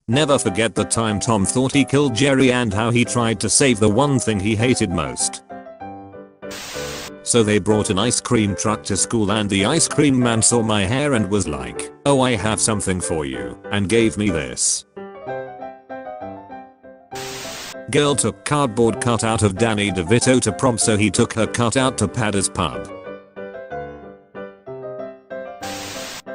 Never forget the time Tom thought he killed Jerry and how he tried to save the one thing he hated most. So they brought an ice cream truck to school and the ice cream man saw my hair and was like, "Oh, I have something for you," and gave me this. Girl took cardboard cutout of Danny DeVito to prom, so he took her cutout to Paddy's pub.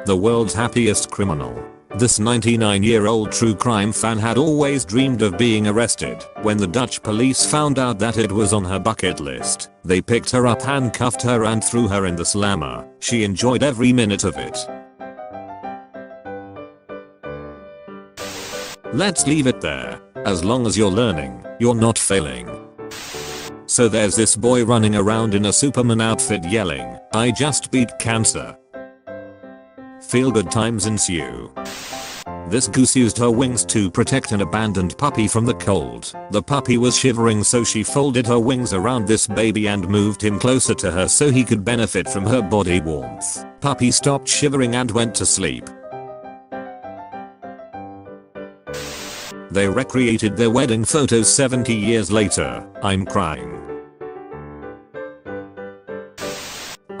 The world's happiest criminal. This 99-year-old true crime fan had always dreamed of being arrested. When the Dutch police found out that it was on her bucket list, they picked her up, handcuffed her and threw her in the slammer. She enjoyed every minute of it. Let's leave it there. As long as you're learning, you're not failing. So there's this boy running around in a Superman outfit yelling, "I just beat cancer." Feel good times ensue. This goose used her wings to protect an abandoned puppy from the cold. The puppy was shivering, so she folded her wings around this baby and moved him closer to her so he could benefit from her body warmth. Puppy stopped shivering and went to sleep. They recreated their wedding photos 70 years later. I'm crying.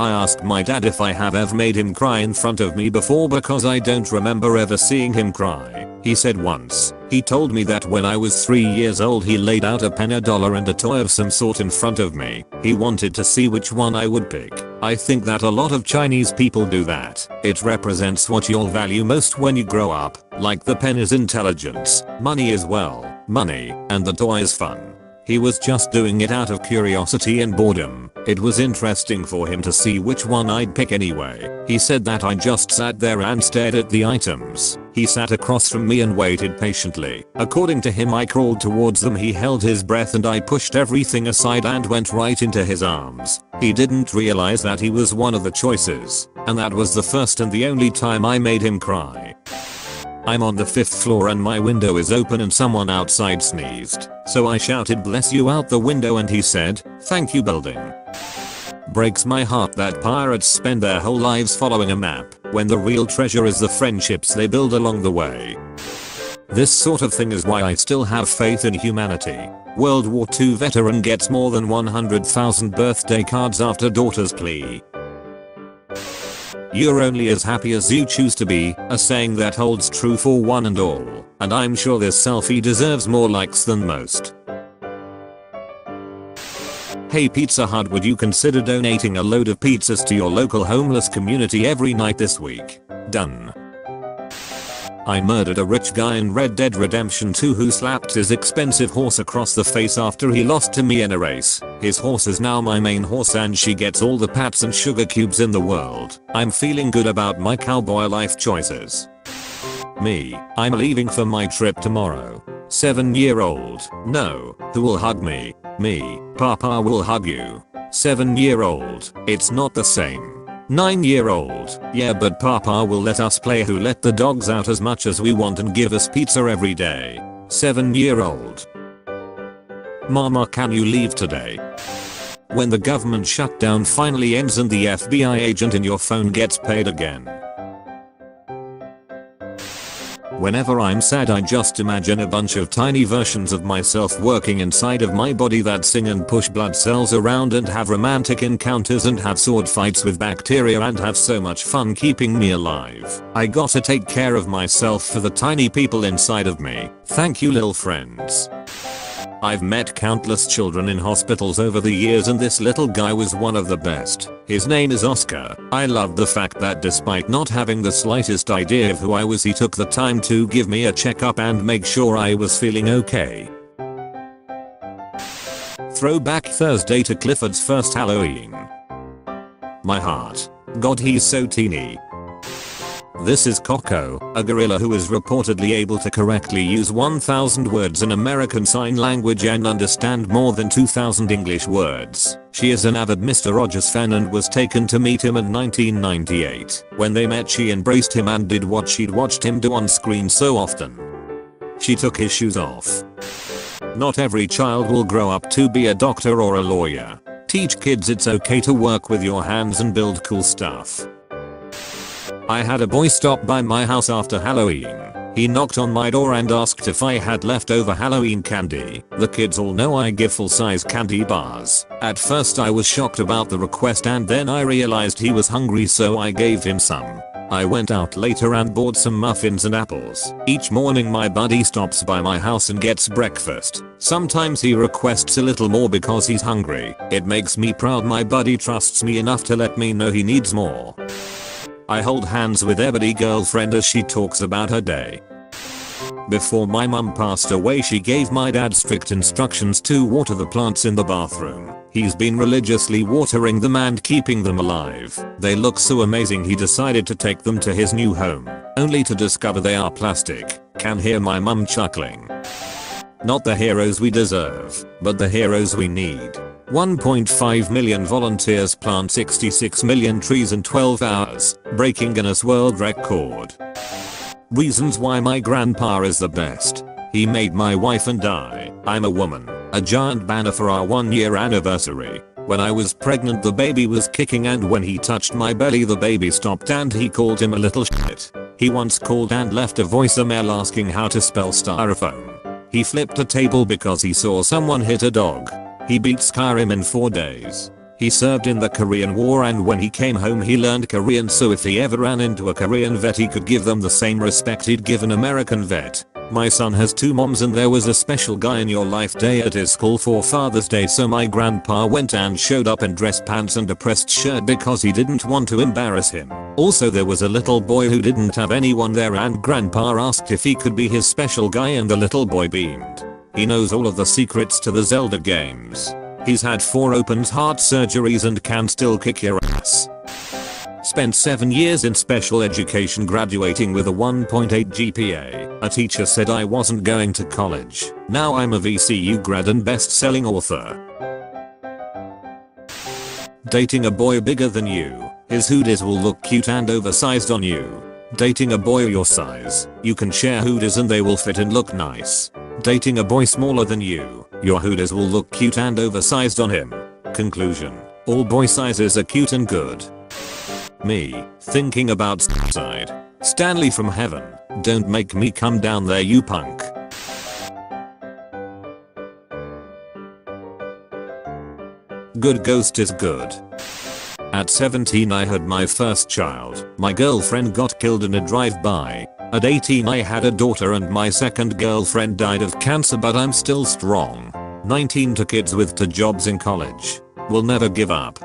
I asked my dad if I have ever made him cry in front of me before because I don't remember ever seeing him cry. He said once. He told me that when I was 3 years old he laid out a pen, a dollar and a toy of some sort in front of me. He wanted to see which one I would pick. I think that a lot of Chinese people do that. It represents what you'll value most when you grow up. Like the pen is intelligence, money is money, and the toy is fun. He was just doing it out of curiosity and boredom. It was interesting for him to see which one I'd pick anyway. He said that I just sat there and stared at the items. He sat across from me and waited patiently. According to him, I crawled towards them, he held his breath, and I pushed everything aside and went right into his arms. He didn't realize that he was one of the choices, and that was the first and the only time I made him cry. I'm on the 5th floor and my window is open and someone outside sneezed. So I shouted "bless you" out the window and he said, "Thank you, building." Breaks my heart that pirates spend their whole lives following a map, when the real treasure is the friendships they build along the way. This sort of thing is why I still have faith in humanity. World War II veteran gets more than 100,000 birthday cards after daughter's plea. You're only as happy as you choose to be, a saying that holds true for one and all, and I'm sure this selfie deserves more likes than most. Hey Pizza Hut, would you consider donating a load of pizzas to your local homeless community every night this week? Done. I murdered a rich guy in Red Dead Redemption 2 who slapped his expensive horse across the face after he lost to me in a race. His horse is now my main horse and she gets all the pats and sugar cubes in the world. I'm feeling good about my cowboy life choices. Me, I'm leaving for my trip tomorrow. 7-year-old, no, who will hug me? Me, Papa will hug you. 7-year-old, it's not the same. 9-year-old, yeah, but Papa will let us play who let the dogs out as much as we want and give us pizza every day. 7-year-old. Mama, can you leave today? When the government shutdown finally ends and the FBI agent in your phone gets paid again. Whenever I'm sad, I just imagine a bunch of tiny versions of myself working inside of my body that sing and push blood cells around and have romantic encounters and have sword fights with bacteria and have so much fun keeping me alive. I gotta take care of myself for the tiny people inside of me. Thank you, little friends. I've met countless children in hospitals over the years and this little guy was one of the best. His name is Oscar. I loved the fact that despite not having the slightest idea of who I was, he took the time to give me a checkup and make sure I was feeling okay. Throwback Thursday to Clifford's first Halloween. My heart. God, he's so teeny. This is Coco, a gorilla who is reportedly able to correctly use 1,000 words in American Sign Language and understand more than 2,000 English words. She is an avid Mr. Rogers fan and was taken to meet him in 1998. When they met, she embraced him and did what she'd watched him do on screen so often. She took his shoes off. Not every child will grow up to be a doctor or a lawyer. Teach kids it's okay to work with your hands and build cool stuff. I had a boy stop by my house after Halloween. He knocked on my door and asked if I had leftover Halloween candy. The kids all know I give full-size candy bars. At first I was shocked about the request and then I realized he was hungry, so I gave him some. I went out later and bought some muffins and apples. Each morning my buddy stops by my house and gets breakfast. Sometimes he requests a little more because he's hungry. It makes me proud my buddy trusts me enough to let me know he needs more. I hold hands with every girlfriend as she talks about her day. Before my mum passed away, she gave my dad strict instructions to water the plants in the bathroom. He's been religiously watering them and keeping them alive. They look so amazing he decided to take them to his new home, only to discover they are plastic. Can hear my mum chuckling. Not the heroes we deserve, but the heroes we need. 1.5 million volunteers plant 66 million trees in 12 hours, breaking Guinness World Record. Reasons why my grandpa is the best. He made my wife and I'm a woman, a giant banner for our 1-year anniversary. When I was pregnant the baby was kicking and when he touched my belly the baby stopped and he called him a little shit. He once called and left a voicemail asking how to spell styrofoam. He flipped a table because he saw someone hit a dog. He beat Skyrim in 4 days. He served in the Korean War and when he came home he learned Korean, so if he ever ran into a Korean vet he could give them the same respect he'd give an American vet. My son has 2 moms and there was a special guy in your life day at his school for Father's Day, so my grandpa went and showed up in dress pants and a pressed shirt because he didn't want to embarrass him. Also there was a little boy who didn't have anyone there and grandpa asked if he could be his special guy and the little boy beamed. He knows all of the secrets to the Zelda games. He's had 4 open heart surgeries and can still kick your ass. Spent 7 years in special education, graduating with a 1.8 GPA. A teacher said I wasn't going to college. Now I'm a VCU grad and best-selling author. Dating a boy bigger than you. His hoodies will look cute and oversized on you. Dating a boy your size. You can share hoodies and they will fit and look nice. Dating a boy smaller than you. Your hoodies will look cute and oversized on him. Conclusion. All boy sizes are cute and good. Me, thinking about suicide. Stanley from heaven, don't make me come down there you punk. Good ghost is good. At 17 I had my first child. My girlfriend got killed in a drive-by. At 18 I had a daughter and my second girlfriend died of cancer, but I'm still strong. 19 to kids with 2 jobs in college. Will never give up.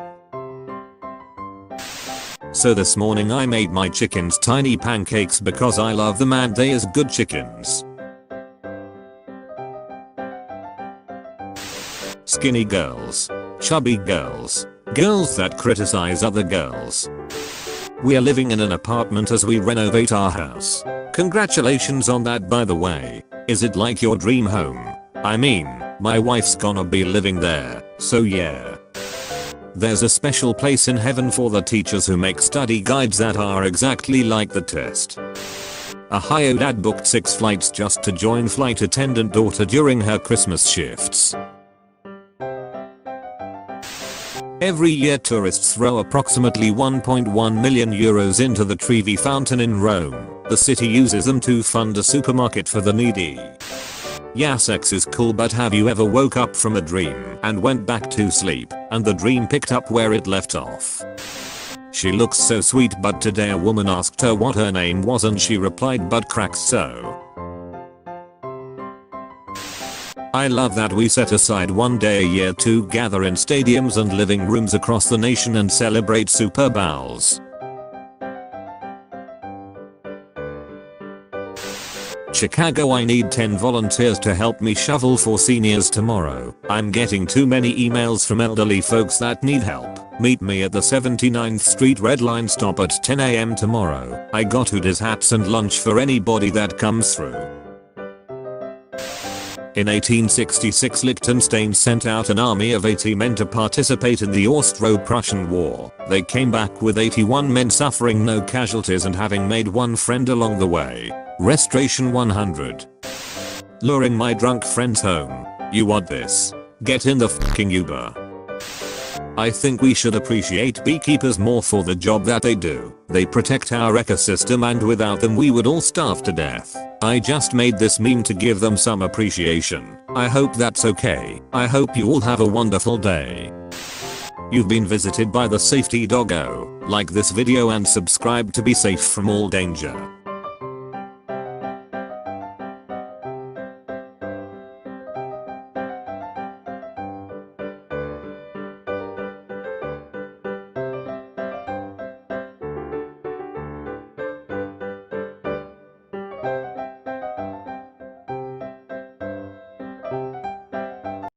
So this morning I made my chickens tiny pancakes because I love them and they is good chickens. Skinny girls. Chubby girls. Girls that criticize other girls. We are living in an apartment as we renovate our house. Congratulations on that, by the way. Is it like your dream home? I mean, my wife's gonna be living there, so yeah. There's a special place in heaven for the teachers who make study guides that are exactly like the test. Ohio dad booked 6 flights just to join flight attendant daughter during her Christmas shifts. Every year tourists throw approximately 1.1 million euros into the Trevi fountain in Rome. The city uses them to fund a supermarket for the needy. Yeah, sex is cool, but have you ever woke up from a dream and went back to sleep and the dream picked up where it left off? She looks so sweet, but today a woman asked her what her name was and she replied butt cracks. So I love that we set aside one day a year to gather in stadiums and living rooms across the nation and celebrate Super Bowls. Chicago, I need 10 volunteers to help me shovel for seniors tomorrow. I'm getting too many emails from elderly folks that need help. Meet me at the 79th Street Red Line stop at 10 AM tomorrow. I got hoodies, hats and lunch for anybody that comes through. In 1866 Liechtenstein sent out an army of 80 men to participate in the Austro-Prussian War. They came back with 81 men, suffering no casualties and having made 1 friend along the way. Restoration 100. Luring my drunk friends home. You want this? Get in the fucking Uber. I think we should appreciate beekeepers more for the job that they do. They protect our ecosystem and without them we would all starve to death. I just made this meme to give them some appreciation. I hope that's okay. I hope you all have a wonderful day. You've been visited by the Safety Doggo. Like this video and subscribe to be safe from all danger.